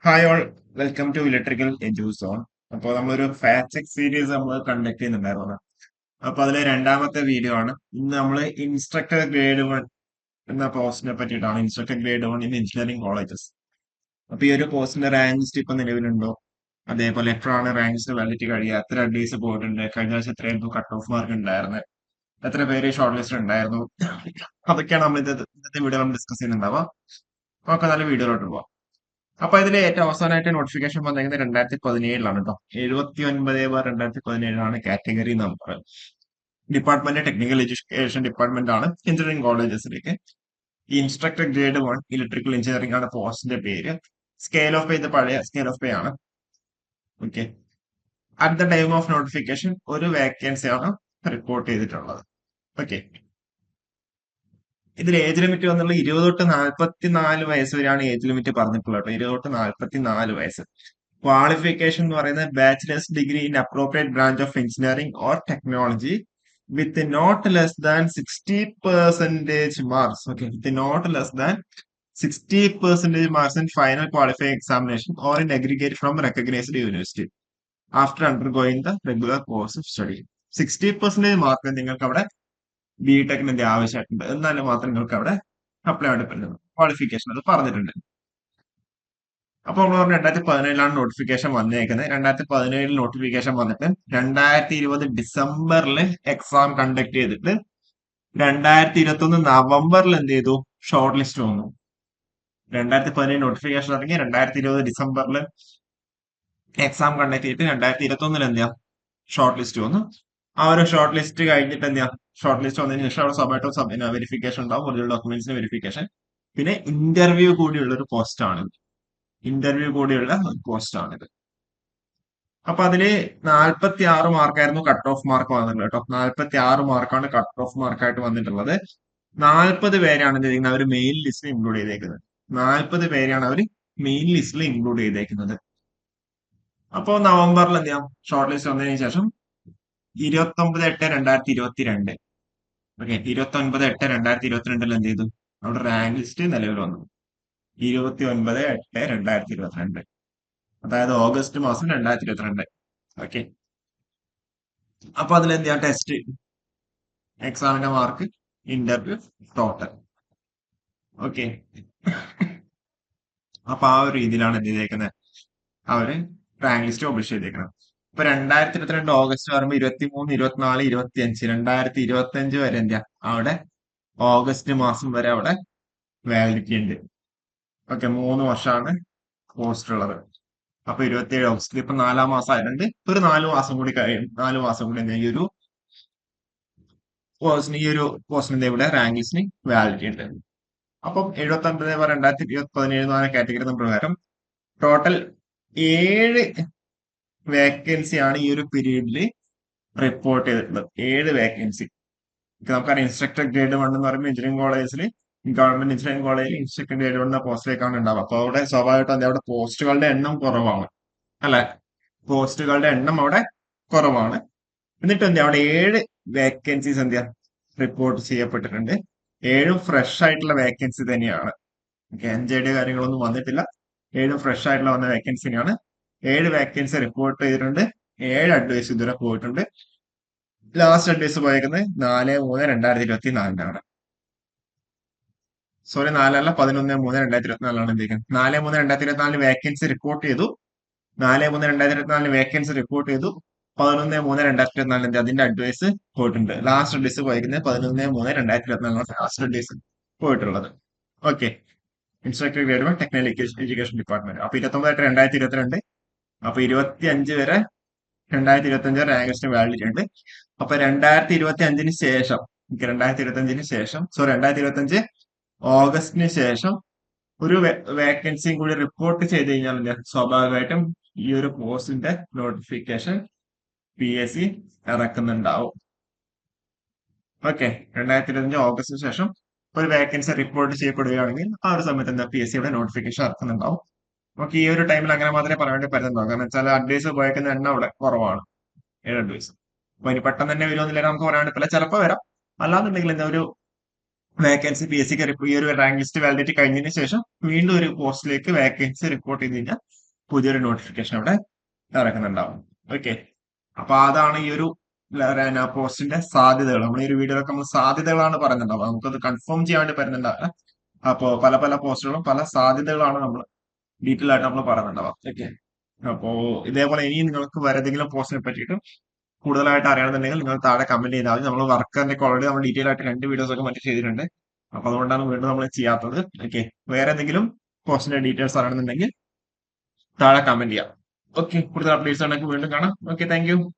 Hi all, welcome to electrical edu zone. അപ്പോൾ നമ്മളൊരു fact check series നമ്മൾ conduct ചെയ്യുന്നുണ്ടായിരുന്നു. അപ്പൊ അതിലെ രണ്ടാമത്തെ വീഡിയോ ആണ്. ഇന്ന് നമ്മൾ ഇൻസ്ട്രക്ടർ ഗ്രേഡ് വൺ എന്ന പോസ്റ്റിനെ പറ്റിയിട്ടാണ്. Instructor grade one in engineering colleges. അപ്പൊ ഈ ഒരു പോസ്റ്റിന്റെ റാങ്ക് ലിസ്റ്റ് ഇപ്പൊ നിലവിലുണ്ടോ, അതേപോലെ എപ്പോഴാണ് റാങ്ക് ലിസ്റ്റ് വാലിഡിറ്റി കഴിയുക, എത്ര ഡേയ്സ് പോയിട്ടുണ്ട്, കഴിഞ്ഞ ആഴ്ച എത്രയായിരുന്നു കട്ട് ഓഫ് മാർക്ക് ഉണ്ടായിരുന്നത്, എത്ര പേര് ഷോർട്ട് ലിസ്റ്റ് ഉണ്ടായിരുന്നു, അതൊക്കെയാണ് നമ്മൾ ഇന്നത്തെ വീഡിയോ നമ്മൾ ഡിസ്കസ് ചെയ്യുന്നുണ്ടാവുക. നമുക്ക് നല്ല വീഡിയോയിലോട്ട് പോവാം. അപ്പൊ ഇതിലെ ഏറ്റവും അവസാനമായിട്ട് നോട്ടിഫിക്കേഷൻ വന്നിരിക്കുന്നത് 2017 കേട്ടോ. 79/2017 category number. Department technical education department ആണ്, എഞ്ചിനീയറിംഗ് കോളേജസിലേക്ക്. ഈ instructor grade one electrical engineering ആണ് പോസ്റ്റിന്റെ പേര്. സ്കെയിൽ ഓഫ് പേ ഇത് പഴയ സ്കെയിൽ ഓഫ് പേ ആണ്. Okay. At the time of notification ഒരു വേക്കൻസി ആണ് റിപ്പോർട്ട് ചെയ്തിട്ടുള്ളത്. ഓക്കെ. ഇതിൽ ഏജ് ലിമിറ്റ് വന്നുള്ള 20 തൊട്ട് 44 വയസ്സ് വരെയാണ് ഏജ് ലിമിറ്റ് പറഞ്ഞിട്ടുള്ളത് കേട്ടോ. 20 തൊട്ട് 44 വയസ്സ്. ക്വാളിഫിക്കേഷൻ എന്ന് പറയുന്നത് bachelor's degree in appropriate branch of engineering or technology with not less than 60% marks. Okay, with not less than 60% marks in final qualifying examination or in aggregate from recognised university after undergoing the regular course of study. 60% mark നിങ്ങൾക്ക് അവിടെ B ടെക്കിന്റെ ആവശ്യമായിട്ടുണ്ട്. എന്നാലും മാത്രം നിങ്ങൾക്ക് അവിടെ apply ആയിട്ട് പറ്റുന്നത്. Qualification അത് പറഞ്ഞിട്ടുണ്ട്. അപ്പൊ നമ്മൾ പറഞ്ഞു 2017 നോട്ടിഫിക്കേഷൻ വന്നേക്കുന്നത്. 2017 നോട്ടിഫിക്കേഷൻ വന്നിട്ട് 2020 ഡിസംബറിൽ എക്സാം കണ്ടക്ട് ചെയ്തിട്ട് 2021 നവംബറിൽ എന്ത് ചെയ്തു, ഷോർട്ട് ലിസ്റ്റ് വന്നു. 2017 നോട്ടിഫിക്കേഷൻ ഇറങ്ങി 2020 ഡിസംബറിൽ എക്സാം കണ്ടക്ട് ചെയ്തിട്ട് 2021 എന്ത് ചെയ്യാം, ഷോർട്ട് ലിസ്റ്റ് വന്നു. ആ ഒരു ഷോർട്ട് ലിസ്റ്റ് കഴിഞ്ഞിട്ട് എന്ത് ചെയ്യാം, ഷോർട്ട് ലിസ്റ്റ് വന്നതിന് ശേഷം അവിടെ സൊമാറ്റോ വെരിഫിക്കേഷൻ ഉണ്ടാവും, ഒറിജിനൽ ഡോക്യുമെന്റ്സിന് വെരിഫിക്കേഷൻ, പിന്നെ ഇന്റർവ്യൂ കൂടിയുള്ള ഒരു പോസ്റ്റ് ആണ്. ഇന്റർവ്യൂ കൂടിയുള്ള ഒരു പോസ്റ്റ് ആണിത്. അപ്പൊ അതില് 46 മാർക്കായിരുന്നു കട്ട് ഓഫ് മാർക്ക് വന്നിട്ടുള്ളത് കേട്ടോ. 46 മാർക്കാണ് കട്ട് ഓഫ് മാർക്കായിട്ട് വന്നിട്ടുള്ളത്. 40 പേരാണ് എന്ത് ചെയ്യുന്നത്, അവർ മെയിൻ ലിസ്റ്റിൽ ഇൻക്ലൂഡ് ചെയ്തേക്കുന്നത്. 40 പേരെയാണ് അവർ മെയിൻ ലിസ്റ്റിൽ ഇൻക്ലൂഡ് ചെയ്തേക്കുന്നത്. അപ്പോ നവംബറിൽ എന്ത് ചെയ്യാം, ഷോർട്ട് ലിസ്റ്റ് വന്നതിന് ശേഷം 29/8/2022, ഓക്കെ, 29/8/2022 എന്ത് ചെയ്തു, അവിടെ റാങ്ക് ലിസ്റ്റ് നിലവിൽ വന്നു. 29/8/2022, അതായത് ഓഗസ്റ്റ് മാസം 2022. ഓക്കെ. അപ്പൊ അതിൽ എന്ത് ചെയ്യാം, ടെസ്റ്റ്, എക്സാമിന്റെ മാർക്ക്, ഇന്റർവ്യൂ, ടോട്ടൽ. ഓക്കെ. അപ്പൊ ആ ഒരു രീതിയിലാണ് എന്ത് ചെയ്തേക്കുന്നത്, അവര് റാങ്ക് ലിസ്റ്റ് പബ്ലിഷ് ചെയ്തേക്കുന്നത്. ഇപ്പൊ 2022 ഓഗസ്റ്റ് വരുമ്പോ 23, 24, 25, 2025 വരെ എന്ത് ചെയ്യാം, അവിടെ ഓഗസ്റ്റ് മാസം വരെ അവിടെ വാലിഡിറ്റി ഉണ്ട്. ഓക്കെ, 3 വർഷമാണ് പോസ്റ്റ് ഉള്ളത്. അപ്പൊ 27 ഓഗസ്റ്റ്, ഇപ്പൊ 4-ാം മാസം ആയതുകൊണ്ട് ഒരു 4 മാസം കൂടി കഴിയും. 4 മാസം കൂടി എന്ത് ചെയ്യും, ഈ ഒരു പോസ്റ്റിന്റെ ഇവിടെ റാങ്ക് ലിസ്റ്റിന് വാലിഡിറ്റി ഉണ്ട്. അപ്പം 79/2017 കാറ്റഗറി പ്രകാരം ടോട്ടൽ 7 വേക്കൻസി ആണ് ഈ ഒരു പീരീഡിൽ റിപ്പോർട്ട് ചെയ്തിട്ടുള്ളത്. 7 വേക്കൻസി. നമുക്കറിയാം ഇൻസ്ട്രക്ടർ ഗ്രേഡ് വൺ എന്ന് പറയുമ്പോൾ എഞ്ചിനീയറിംഗ് കോളേജിൽ, ഗവൺമെന്റ് എഞ്ചിനീയറിംഗ് കോളേജിൽ ഇൻസ്ട്രക്ടർ ഗ്രേഡ് വൺ എന്ന പോസ്റ്റിലേക്കാണ് ഉണ്ടാവുക. അപ്പൊ അവിടെ സ്വാഭാവികമായിട്ടും അവിടെ പോസ്റ്റുകളുടെ എണ്ണം കുറവാണ്, അല്ലെ? പോസ്റ്റുകളുടെ എണ്ണം അവിടെ കുറവാണ്. എന്നിട്ട് എന്താ, അവിടെ 7 വേക്കൻസീസ് എന്ത് റിപ്പോർട്ട് ചെയ്യപ്പെട്ടിട്ടുണ്ട്. 7 ഫ്രഷ് ആയിട്ടുള്ള വേക്കൻസി തന്നെയാണ്. എൻജെയുടെ കാര്യങ്ങളൊന്നും വന്നിട്ടില്ല. 7 ഫ്രഷ് ആയിട്ടുള്ള വന്ന വേക്കൻസിനാണ്. 7 വേക്കൻസി റിപ്പോർട്ട് ചെയ്തിട്ടുണ്ട്. 7 അഡ്വൈസ് ഇതുവരെ പോയിട്ടുണ്ട്. ലാസ്റ്റ് അഡ്വൈസ് പോയേക്കുന്നത് 4/3/2024 സോറി, 4 അല്ല, 11/3/2024 എന്തെങ്കിലും. 4/3/2024 വേക്കൻസി റിപ്പോർട്ട് ചെയ്തു. 4/3/2024 വേക്കൻസി റിപ്പോർട്ട് ചെയ്തു. 11/3/2024 അതിന്റെ അഡ്വൈസ് പോയിട്ടുണ്ട്. ലാസ്റ്റ് അഡ്വൈസ് പോയിരിക്കുന്നത് 11/3/2024 ലാസ്റ്റ് അഡ്വൈസ് പോയിട്ടുള്ളത്. Okay. Instructor grade one technical education department. അപ്പൊ 29/8/2022. അപ്പൊ 25 വരെ, 2025 റാങ്ക് ലിസ്റ്റ് വാലിഡിറ്റി ഉണ്ട്. അപ്പൊ 2025 ശേഷം, 2025 ശേഷം, സോറി, 2025 ഓഗസ്റ്റിന് ശേഷം ഒരു വേക്കൻസിയും കൂടി റിപ്പോർട്ട് ചെയ്ത് കഴിഞ്ഞാൽ സ്വാഭാവികമായിട്ടും ഈ ഒരു പോസ്റ്റിന്റെ നോട്ടിഫിക്കേഷൻ PSC ഇറക്കുന്നുണ്ടാവും. ഓക്കെ. 2025 ഓഗസ്റ്റിന് ശേഷം ഒരു വേക്കൻസി റിപ്പോർട്ട് ചെയ്യപ്പെടുകയാണെങ്കിൽ ആ ഒരു സമയത്ത് എന്താ PSC യുടെ നോട്ടിഫിക്കേഷൻ ഇറക്കുന്നുണ്ടാവും. നമുക്ക് ഈ ഒരു ടൈമിൽ അങ്ങനെ മാത്രമേ പറയാൻ പറ്റുന്നുള്ളൂ. കാരണം വെച്ചാൽ അഡ്വൈസ് പോയേക്കുന്ന എണ്ണം അവിടെ കുറവാണ്, 7 അഡ്വൈസ്. അപ്പൊ ഇനി പെട്ടെന്ന് തന്നെ വരുമെന്നില്ല നമുക്ക് പറയാൻ പറ്റില്ല. ചിലപ്പോൾ വരാം. അല്ലാന്നുണ്ടെങ്കിൽ എന്താ, ഒരു വേക്കൻസി പി എസ് സിക്ക് ഈ ഒരു റാങ്ക് ലിസ്റ്റ് വാലിഡിറ്റി കഴിഞ്ഞതിന് ശേഷം വീണ്ടും ഒരു പോസ്റ്റിലേക്ക് വേക്കൻസി റിപ്പോർട്ട് ചെയ്ത് കഴിഞ്ഞാൽ പുതിയൊരു നോട്ടിഫിക്കേഷൻ അവിടെ ഇറക്കുന്നുണ്ടാവും. ഓക്കെ, അപ്പൊ അതാണ് ഈ ഒരു പോസ്റ്റിന്റെ സാധ്യതകൾ. നമ്മൾ ഈ ഒരു വീഡിയോയിലൊക്കെ നമ്മൾ സാധ്യതകളാണ് പറയുന്നുണ്ടാവുക, നമുക്കത് കൺഫേം ചെയ്യാൻ വേണ്ടി പറ്റുന്നുണ്ടാവില്ല. അപ്പോ പല പല പോസ്റ്റുകളും പല സാധ്യതകളാണ് നമ്മൾ ഡീറ്റെയിൽ ആയിട്ട് നമ്മൾ പറയുന്നുണ്ടാവുക. ഓക്കെ, അപ്പോ ഇതേപോലെ ഇനിയും നിങ്ങൾക്ക് വേറെ ഏതെങ്കിലും പോസ്റ്റിനെ പറ്റിയിട്ട് കൂടുതലായിട്ട് അറിയണമെന്നുണ്ടെങ്കിൽ നിങ്ങൾ താഴെ കമന്റ് ചെയ്താൽ മതി. നമ്മൾ വർക്കറിന്റെ ഓൾറെഡി നമ്മൾ ഡീറ്റെയിൽ ആയിട്ട് 2 വീഡിയോസ് ഒക്കെ മറ്റു ചെയ്തിട്ടുണ്ട്. അപ്പൊ അതുകൊണ്ടാണ് വീണ്ടും നമ്മൾ ചെയ്യാത്തത്. ഓക്കെ, വേറെ എന്തെങ്കിലും പോസ്റ്റിന്റെ ഡീറ്റെയിൽസ് അറിയണമെന്നുണ്ടെങ്കിൽ താഴെ കമന്റ് ചെയ്യാം. ഓക്കെ, കൂടുതൽ അപ്ഡേറ്റ്സ് ഉണ്ടെങ്കിൽ വീണ്ടും കാണാം. Okay, thank you.